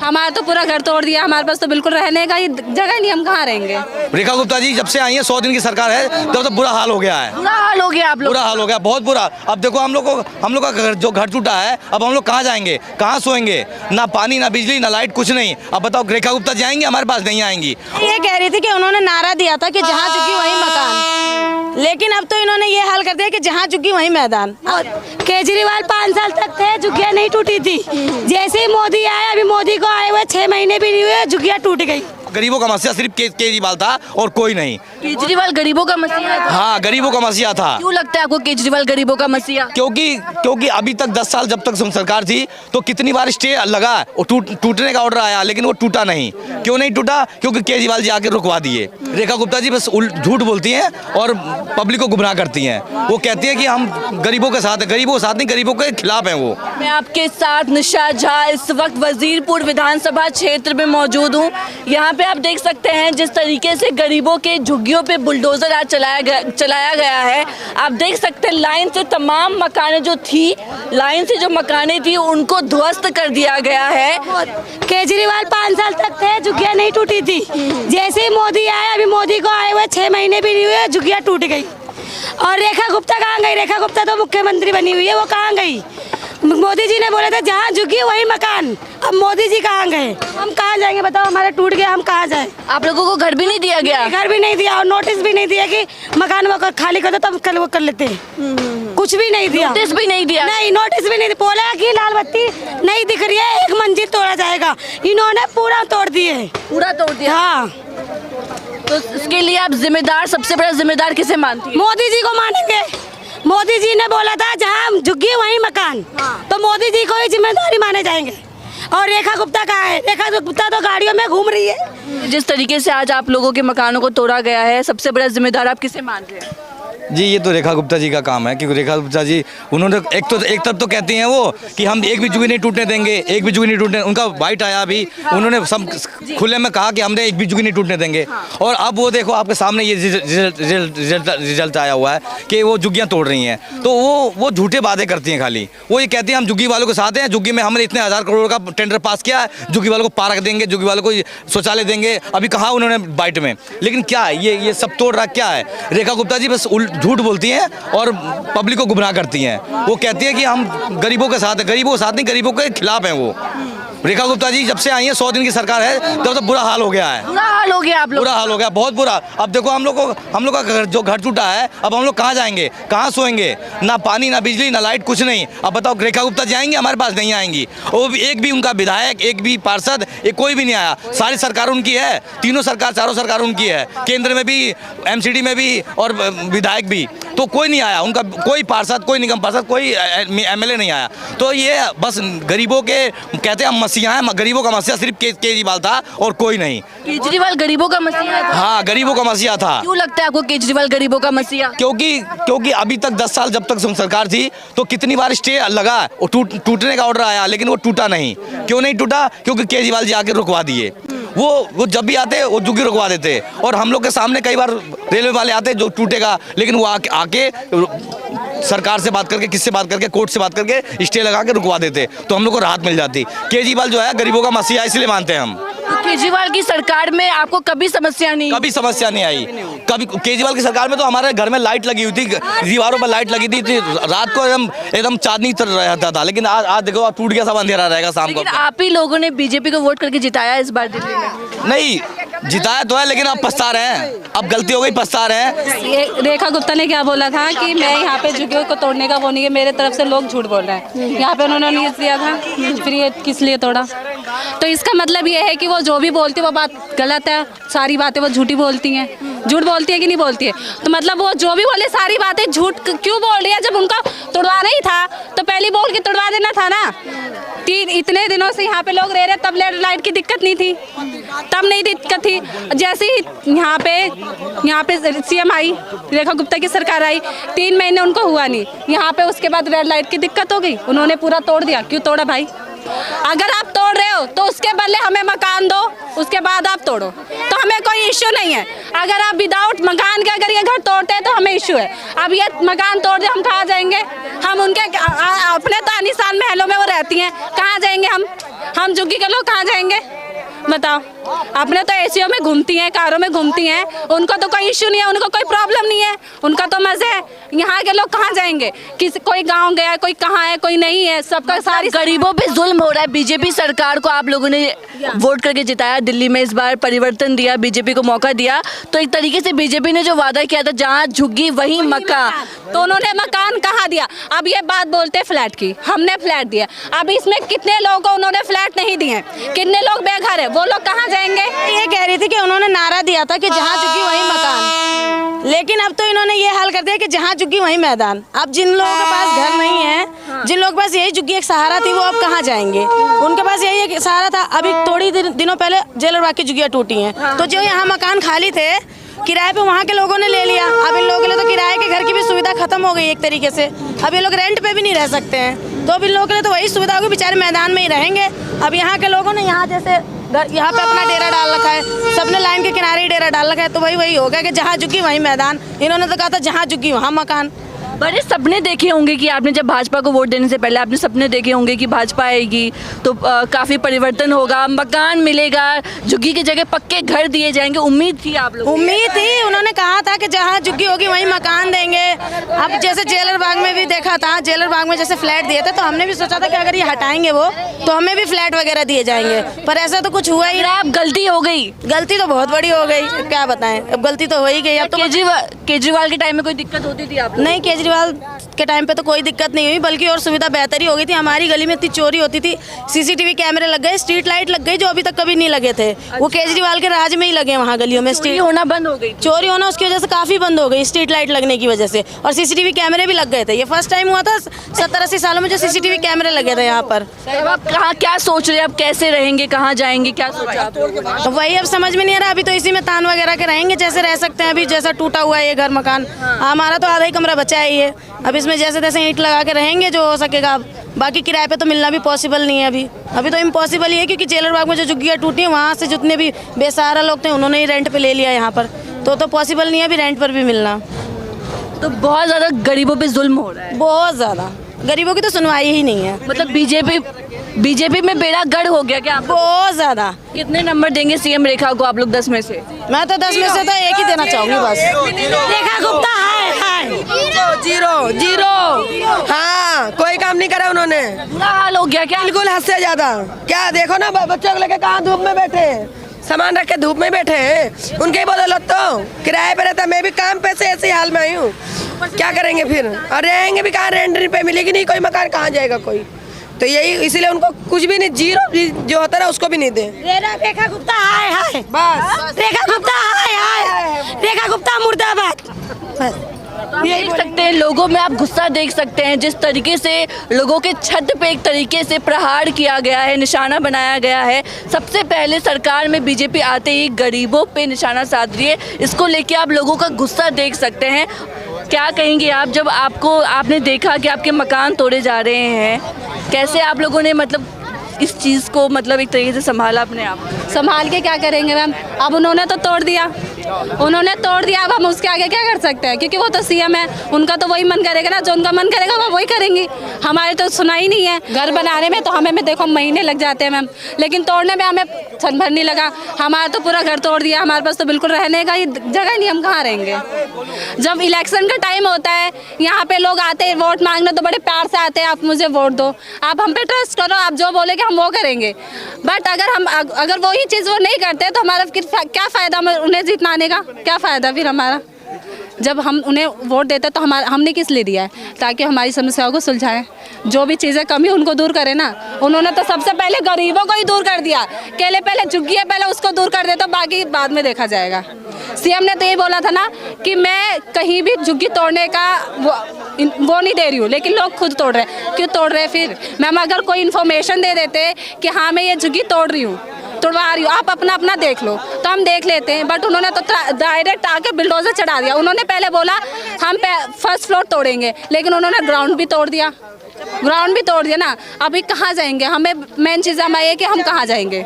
हमारा तो पूरा घर तोड़ दिया, हमारे पास तो बिल्कुल रहने का ही जगह नहीं, हम कहाँ रहेंगे। रेखा गुप्ता जी जब से आई है 100 दिन की सरकार है तब तो बुरा हाल हो गया है। बुरा हाल हो गया, आप लोग बुरा हाल हो गया, बहुत बुरा। अब देखो हम लोग का जो घर टूटा है, अब हम लोग कहाँ जाएंगे, कहाँ सोएंगे, ना पानी ना बिजली ना लाइट, कुछ नहीं। अब बताओ रेखा गुप्ता जी आएंगे, हमारे पास नहीं आएंगी। ये कह रही थी कि उन्होंने नारा दिया था कि जहाँ झुकी वहीं मकान, लेकिन अब तो इन्होंने ये हाल कर दिया कि जहाँ झुकी वहीं मैदान। केजरीवाल 5 साल तक थे, झुग्गियाँ नहीं टूटी थी। जैसे ही मोदी आए, अभी मोदी को आए हुए 6 महीने भी नहीं हुए, झुग्गियाँ टूट गई। गरीबों का मसीहा सिर्फ केजरीवाल था और कोई नहीं। केजरीवाल गरीबों का मसीहा था? हाँ, गरीबों का मसीहा था। क्यों लगता है आपको केजरीवाल गरीबों का मसीहा? क्योंकि अभी तक 10 साल जब तक सरकार थी तो कितनी बार स्टे लगा और टूटने का ऑर्डर आया, लेकिन वो टूटा नहीं। क्यों नहीं टूटा? क्योंकि केजरीवाल जी आके रुकवा दिए। रेखा गुप्ता जी बस झूठ बोलती हैं और पब्लिक को गुमराह करती हैं। वो कहती है कि हम गरीबों के साथ हैं, गरीबों के साथ नहीं, गरीबों के खिलाफ हैं वो। मैं आपके साथ निशा झा इस वक्त वजीरपुर विधानसभा क्षेत्र में मौजूद हूँ। यहाँ पे आप देख सकते हैं जिस तरीके से गरीबों के झुग्गियों पे बुलडोजर आज चलाया गया है। आप देख सकते हैं लाइन से तमाम मकानें जो थी, लाइन से जो मकानें थी उनको ध्वस्त कर दिया गया है। केजरीवाल 5 साल तक थे, झुग्गियाँ नहीं टूटी थी। जैसे ही मोदी आए, अभी मोदी को आए हुए 6 महीने भी नहीं हुए, झुग्गियाँ टूट गई। और रेखा गुप्ता कहाँ गई? रेखा गुप्ता तो मुख्यमंत्री बनी हुई है, वो कहाँ गई? मोदी जी ने बोला था जहाँ झुकी वही मकान। अब मोदी जी कहाँ गए? हम कहाँ जाएंगे बताओ? हमारे टूट गया, हम कहाँ जाए? आप लोगों को घर भी नहीं दिया गया? घर भी नहीं दिया और नोटिस भी नहीं दिया कि मकान वो खाली कर दो, तब कल वो कर लेते। कुछ भी नहीं दिया, नोटिस भी नहीं दिया? नहीं, नोटिस भी नहीं दिया। बोला कि लाल बत्ती नहीं दिख रही है, एक मंजिल तोड़ा जाएगा। इन्होंने पूरा तोड़ दिए। पूरा तोड़ दिया? हाँ। तो इसके लिए आप जिम्मेदार, सबसे बड़ा जिम्मेदार किसे मानती हैं? मोदी जी को मानेंगे। मोदी जी ने बोला था जहाँ झुग्गी वहीं मकान। तो मोदी जी को ही जिम्मेदारी माने जाएंगे। और रेखा गुप्ता कहाँ है? रेखा गुप्ता तो गाड़ियों में घूम रही है। जिस तरीके से आज आप लोगों के मकानों को तोड़ा गया है, सबसे बड़ा जिम्मेदार आप किसे मान रहे हैं? जी ये तो रेखा गुप्ता जी का काम है, क्योंकि रेखा गुप्ता जी उन्होंने एक तरफ तो कहती हैं वो कि हम एक भी झुग्गी नहीं टूटने देंगे, एक भी झुग्गी नहीं टूटने। उनका वाइट आया अभी, उन्होंने सब खुले में कहा कि हमने एक भी झुग्गी नहीं टूटने देंगे। और अब वो देखो आपके सामने ये रिजल्ट आया हुआ है कि वो झुग्गियाँ तोड़ रही हैं। तो वो झूठे वादे करती हैं खाली। वो ये कहती हैं हम झुग्गी वालों के साथ हैं, झुग्गी में हमने इतने 1000 करोड़ का टेंडर पास किया है, झुग्गी वालों को पार्क देंगे, झुग्गी वालों को शौचालय देंगे। अभी कहा उन्होंने बाइट में, लेकिन क्या है ये सब तोड़ रहा क्या है? रेखा गुप्ता जी बस झूठ बोलती हैं और पब्लिक को गुमराह करती हैं। वो कहती है कि हम गरीबों के साथ हैं, गरीबों के साथ नहीं, गरीबों के खिलाफ हैं वो। रेखा गुप्ता जी जब से आई है 100 दिन की सरकार है तब तो बुरा हाल हो गया है। बुरा हाल हो गया, आप लोग? बुरा हाल हो गया, बहुत बुरा। अब देखो हम लोग का जो घर टूटा है, अब हम लोग कहाँ जाएंगे, कहाँ सोएंगे, ना पानी ना बिजली ना लाइट, कुछ नहीं। अब बताओ रेखा गुप्ता जी आएंगे, हमारे पास नहीं आएंगी। वो भी एक भी उनका विधायक, एक भी पार्षद, एक कोई भी नहीं आया। सारी सरकार उनकी है, तीनों सरकार, चारों सरकार उनकी है, केंद्र में भी, MCD में भी और विधायक भी। तो कोई नहीं आया उनका, कोई पार्षद, कोई निगम पार्षद, कोई MLA नहीं आया। तो ये बस गरीबों के कहते हैं मसीहा है, गरीबों का मसीहा सिर्फ केजरीवाल था और कोई नहीं। केजरीवाल गरीबों का मसीहा था? हाँ, गरीबों का मसीहा था। क्यों लगता है आपको केजरीवाल गरीबों का मसीहा? क्योंकि अभी तक 10 साल जब तक सरकार थी तो कितनी बार स्टे लगा और टूटने का ऑर्डर आया, लेकिन वो टूटा नहीं। क्यों नहीं टूटा? क्योंकि केजरीवाल जी आके रुकवा दिए। वो जब भी आते वो झुग्गी रुकवा देते। और हम लोग के सामने कई बार रेलवे वाले आते जो टूटेगा, लेकिन वो आके सरकार से बात करके, किससे बात करके, कोर्ट से बात करके स्टे लगा के रुकवा देते, तो हम लोग को राहत मिल जाती। केजरीवाल जो है गरीबों का मसीहा इसलिए मानते हैं हम। तो केजरीवाल की सरकार में आपको कभी समस्या नहीं? कभी समस्या नहीं आई। कभी केजरीवाल की सरकार में तो हमारे घर में लाइट लगी हुई थी, दीवारों पर लाइट लगी थी, रात को एकदम चांदनी रहता था। लेकिन आज देखो टूट गया, सब अंधेरा रहेगा शाम को। आप ही लोगों ने बीजेपी को वोट करके जिताया इस बार दिल्ली में? नहीं जिताया तो है, लेकिन अब पछता रहे हैं, अब गलती हो गई, पछता रहे हैं। ये रेखा गुप्ता ने क्या बोला था कि मैं यहाँ पे झुग्गियों को तोड़ने का वो नहीं है, मेरे तरफ से लोग झूठ बोल रहे हैं। यहाँ पे उन्होंने नहीं दिया था, फिर ये किस लिए तोड़ा? तो इसका मतलब ये है कि वो जो भी बोलती है वो बात गलत है, सारी बातें वो झूठी बोलती हैं। झूठ बोलती है कि नहीं बोलती है? तो मतलब वो जो भी बोले सारी बातें झूठ क्यों बोल रही है? जब उनका तोड़वाना ही था तो पहले बोल के तोड़वा देना था ना। इतने दिनों से यहाँ पे लोग रह रहे, तब लाइट की दिक्कत नहीं थी, तब नहीं दिक्कत थी। जैसे ही यहाँ पे CM आई, रेखा गुप्ता की सरकार आई, 3 महीने उनको हुआ नहीं यहाँ पे, उसके बाद रेड लाइट की दिक्कत हो गई, उन्होंने पूरा तोड़ दिया। क्यों तोड़ा भाई? अगर आप तोड़ रहे हो तो उसके बदले हमें मकान दो, उसके बाद आप तोड़ो, तो हमें कोई इश्यू नहीं है। अगर आप विदाउट मकान के अगर ये घर तोड़ते हैं तो हमें इश्यू है। अब ये मकान तोड़ दे, हम कहाँ जाएंगे? हम उनके अपने तानीशान महलों में वो रहती हैं, कहाँ जाएंगे हम? हम झुग्गी के लोग कहाँ जाएंगे बताओ। अपने तो एसीओ में घूमती हैं, कारों में घूमती हैं, उनको तो कोई इश्यू नहीं है, उनको कोई प्रॉब्लम नहीं है, उनका तो मजे है। यहाँ के लोग कहाँ जाएंगे? किसी कोई गांव गया, कोई कहाँ है, कोई नहीं है, सबका सारी गरीबों पे जुल्म हो रहा है। बीजेपी सरकार को आप लोगों ने वोट करके जिताया, दिल्ली में इस बार परिवर्तन दिया, बीजेपी को मौका दिया, तो एक तरीके से बीजेपी ने जो वादा किया था जहाँ झुग्गी वहीं मकान, तो उन्होंने मकान कहाँ दिया? अब ये बात बोलते फ्लैट की, हमने फ्लैट दिया। अब इसमें कितने लोगों को उन्होंने फ्लैट नहीं दिए? कितने लोग बेघर है? वो लोग कहाँ जाएंगे? ये कह रही थी कि उन्होंने नारा दिया था कि जहाँ झुकी वहीं मकान, लेकिन अब तो इन्होंने ये हाल कर दिया कि जहाँ झुकी वहीं मैदान। अब जिन लोगों के पास घर नहीं है, जिन लोगों के पास यही झुग्गी एक सहारा थी, वो अब कहाँ जाएंगे? उनके पास यही एक सहारा था। अभी थोड़ी दिनों पहले जेलर बाग की झुग्गियाँ टूटी हैं, तो जो यहाँ मकान खाली थे किराए पे वहाँ के लोगों ने ले लिया। अब इन लोगों के लिए तो किराए के घर की भी सुविधा खत्म हो गई एक तरीके से। अब ये लोग रेंट पे भी नहीं रह सकते हैं, तो अब इन लोगों के लिए तो वही सुविधा होगी, बेचारे मैदान में ही रहेंगे। अब यहाँ के लोगों ने यहाँ जैसे यहाँ पे अपना डेरा डाल रखा है, सबने लाइन के किनारे ही डेरा डाल रखा है, तो वही हो गया कि जहाँ झुकी वहीं मैदान। इन्होंने तो कहा था जहाँ झुकी वहाँ मकान। बड़े सपने देखे होंगे कि आपने जब भाजपा को वोट देने से पहले आपने सपने देखे होंगे कि भाजपा आएगी तो काफ़ी परिवर्तन होगा, मकान मिलेगा, झुग्गी की जगह पक्के घर दिए जाएंगे, उम्मीद थी आप लोग? उम्मीद थी, उन्होंने कहा था कि जहाँ झुग्गी होगी वहीं मकान देंगे। अब जैसे जेलर बाग में भी देखा था, जेलर बाग में जैसे फ्लैट दिए थे, तो हमने भी सोचा था कि अगर ये हटाएंगे वो तो हमें भी फ्लैट वगैरह दिए जाएंगे, पर ऐसा तो कुछ हुआ ही नहीं। आप गलती हो गई, गलती तो बहुत बड़ी हो गई, क्या बताएं, अब गलती तो हो ही गई। अब तो केजरीवाल के टाइम में कोई दिक्कत होती थी आप लोग? नहीं, केजरीवाल के टाइम पे तो कोई दिक्कत नहीं हुई, बल्कि और सुविधा बेहतर ही हो गई थी। हमारी गली में इतनी चोरी होती थी, सीसीटीवी कैमरे लग गए, स्ट्रीट लाइट लग गई जो अभी तक कभी नहीं लगे थे, वो केजरीवाल के राज में ही लगे। वहाँ गलियों में चोरी होना बंद हो गई, चोरी होना उसकी वजह से काफ़ी बंद हो गई, स्ट्रीट लाइट लगने की वजह से, और सीसीटीवी कैमरे भी लग गए थे। ये फर्स्ट टाइम हुआ था 70-80 सालों में जो सीसीटीवी कैमरे लगे थे यहाँ पर। आप कहाँ क्या सोच रहे हैं, अब कैसे रहेंगे, कहाँ जाएंगे, क्या सोचा आप लोगों ने? तो वही अब समझ में नहीं आ रहा। अभी तो इसी में तान वगैरह के रहेंगे, जैसे रह सकते हैं। अभी जैसा टूटा हुआ है ये घर मकान, हमारा तो आधा ही कमरा बचा है ये। अब इसमें जैसे तैसे ईंट लगा के रहेंगे जो हो सकेगा। बाकी किराए पे तो मिलना भी पॉसिबल नहीं है अभी तो इम्पॉसिबल ही है, क्योंकि जेलर बाग में जो झुग्गियाँ टूटी हैं वहाँ से जितने भी बेसहारा लोग थे उन्होंने ही रेंट पे ले लिया यहाँ पर, तो पॉसिबल नहीं है अभी रेंट पर भी मिलना। तो बहुत ज़्यादा गरीबों पे जुल्म हो रहा है, बहुत ज़्यादा। गरीबों की तो सुनवाई ही नहीं है, मतलब बीजेपी में बेड़ा गर्क हो गया क्या? बहुत ज़्यादा। कितने नंबर देंगे सीएम रेखा को आप लोग 10 में से? मैं तो 10 में से तो एक ही देना चाहूँगी बस। रेखा गुप्ता है जीरो। हाँ, कोई काम नहीं करा उन्होंने, बुरा हाल हो गया क्या? बिल्कुल हद से ज्यादा। क्या देखो ना, बच्चों को लेके कहाँ धूप में बैठे, सामान रख के धूप में बैठे हैं। उनके ही बदौलत तो किराए पे रहता, मैं भी काम पे से ऐसे हाल में आई हूँ। क्या करेंगे फिर, और रहेंगे भी कहाँ? रेंट पे मिलेगी नहीं कोई मकान, कहाँ जाएगा कोई? तो यही इसीलिए उनको कुछ भी नहीं, जीरो जो होता है उसको भी नहीं दे। रेखा गुप्ता हाय बस रेखा गुप्ता हाय रेखा गुप्ता मुर्दाबाद। आप देख सकते हैं लोगों में, आप गुस्सा देख सकते हैं जिस तरीके से लोगों के छत पे एक तरीके से प्रहार किया गया है, निशाना बनाया गया है। सबसे पहले सरकार में बीजेपी आते ही गरीबों पे निशाना साध रही है, इसको लेके आप लोगों का गुस्सा देख सकते हैं। क्या कहेंगे आप, जब आपने देखा कि आपके मकान तोड़े जा रहे हैं, कैसे आप लोगों ने मतलब इस चीज़ को मतलब एक तरीके से संभाला अपने आप? संभाल के क्या करेंगे मैम, अब उन्होंने तो तोड़ दिया, अब हम उसके आगे क्या कर सकते हैं? क्योंकि वो तो सीएम है, उनका तो वही मन करेगा ना, जो उनका मन करेगा वो वही करेंगी। हमारे तो सुना ही नहीं है। घर बनाने में तो हमें देखो महीने लग जाते हैं मैम, लेकिन तोड़ने में हमें क्षण भर नहीं लगा। हमारा तो पूरा घर तोड़ दिया, हमारे पास तो बिल्कुल रहने का ही जगह नहीं, हम कहाँ रहेंगे? जब इलेक्शन का टाइम होता है यहाँ पे लोग आते हैं वोट मांगने, तो बड़े प्यार से आते हैं, आप मुझे वोट दो, आप हम पे ट्रस्ट करो, आप जो बोलेगे हम वो करेंगे। बट अगर वही चीज़ वो नहीं करते तो हमारा क्या फ़ायदा उन्हें जिताने का? क्या फ़ायदा फिर हमारा? जब हम उन्हें वोट देते तो हमने किस लिए दिया है? ताकि हमारी समस्याओं को सुलझाएं, जो भी चीज़ें कमी उनको दूर करें ना। उन्होंने तो सबसे पहले गरीबों को ही दूर कर दिया, पहले झुग्गी है, पहले उसको दूर कर देता, बाकी बाद में देखा जाएगा। सीएम ने तो ये बोला था ना कि मैं कहीं भी झुग्गी तोड़ने का वो नहीं दे रही हूँ, लेकिन लोग खुद तोड़ रहे हैं। क्यों तोड़ रहे हैं फिर? मैम अगर कोई इन्फॉर्मेशन दे देते कि हाँ मैं ये झुग्गी तोड़ रही हूँ, तोड़वा रही हूँ, आप अपना देख लो, तो हम देख लेते हैं। बट उन्होंने तो डायरेक्ट आके बिल्डोजर चढ़ा दिया। उन्होंने पहले बोला हम फर्स्ट फ्लोर तोड़ेंगे, लेकिन उन्होंने ग्राउंड भी तोड़ दिया ना। अभी कहाँ जाएंगे? हमें मेन चीज़ हमारी है कि हम कहाँ जाएंगे?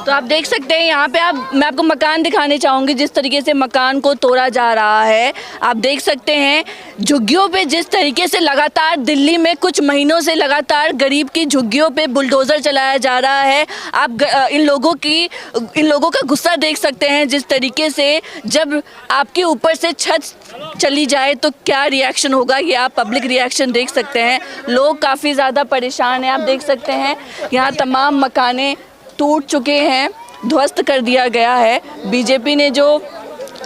तो तो आप देख सकते हैं यहाँ पे मैं आपको मकान दिखाने चाहूँगी जिस तरीके से मकान को तोड़ा जा रहा है। आप देख सकते हैं झुग्गियों पे जिस तरीके से लगातार दिल्ली में कुछ महीनों से लगातार गरीब की झुग्गियों पे बुलडोज़र चलाया जा रहा है। आप इन लोगों का गुस्सा देख सकते हैं जिस तरीके से जब आपके ऊपर से छत चली जाए तो क्या रिएक्शन होगा, ये आप पब्लिक रिएक्शन देख सकते हैं। लोग काफ़ी ज़्यादा परेशान हैं। आप देख सकते हैं यहाँ तमाम मकानें टूट चुके हैं, ध्वस्त कर दिया गया है। बीजेपी ने जो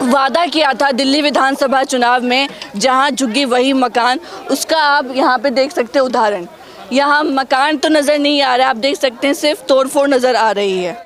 वादा किया था दिल्ली विधानसभा चुनाव में जहां झुग्गी वही मकान, उसका आप यहां पे देख सकते हैं उदाहरण। यहां मकान तो नज़र नहीं आ रहा है, आप देख सकते हैं सिर्फ तोड़फोड़ नज़र आ रही है।